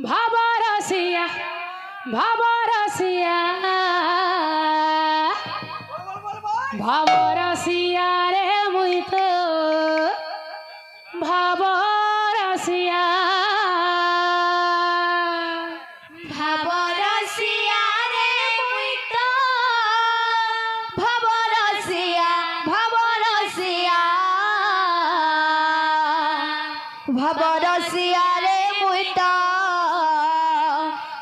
ভাবরসিয়া ভাবরসিয়া ভাবরসিয়া রে মুই তো ভাবরসিয়া ভাবরসিয়া রে মুই তো ভাবরসিয়া ভাবরসিয়া ভাবরসিয়া রে মুই তো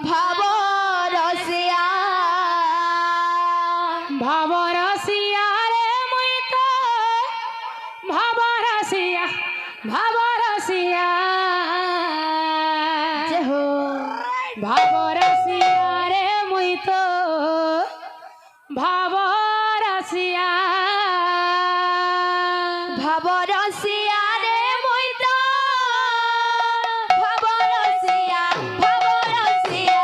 ভাবরসিয়া ভাবরসিয়া রে মুই তো ভাবরসিয়া ভাবরসিয়া যে হো ভাবরসিয়া রে মুই তো ভাবরসিয়া ভাবরসিয়া রে মুই তো ভাবরসিয়া ভাবরসিয়া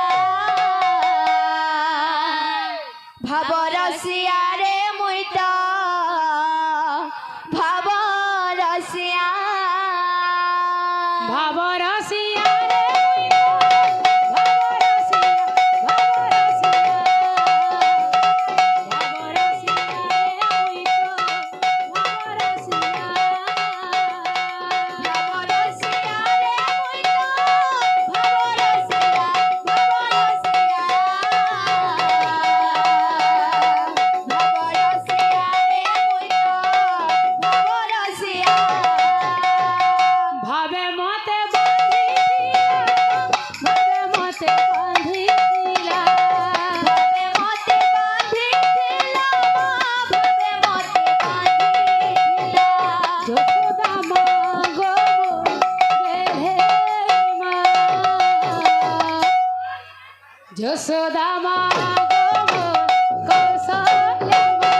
ভাবরসিয়া রে মুই তো ভাবরসিয়া ভাবরসিয়া রে মুই তো ভাবরসিয়া ভাবরসিয়া ভাবরসিয়া রে মুই তো ভাবরসিয়া ভাবরসিয়া রে মুই তো ভাবরসিয়া ভাবরসিয়া ভাবরসিয়া রে মুই তো ভাবরসিয়া ভাবে মতে বাঁধিছিলা ভাবে মতে বাঁধিছিলা ভাবে মতে বাঁধিলা যশোদা মা গো রে মা যশোদা মা গো কৌশলে মা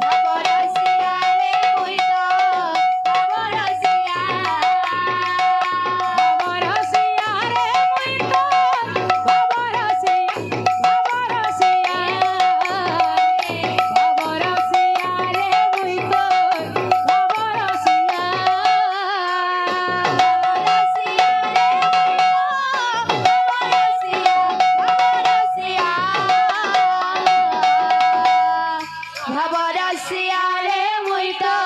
ভাবরসিয়া রে মুই তো ভাবরসিয়া ভাবরসিয়া ভাবরসিয়া রে মুই তো ভাবরসিয়া ভাবরসিয়া রে মুই তো ভাবরসিয়া ভাবরসিয়া ভাবরসিয়া রে মুই তো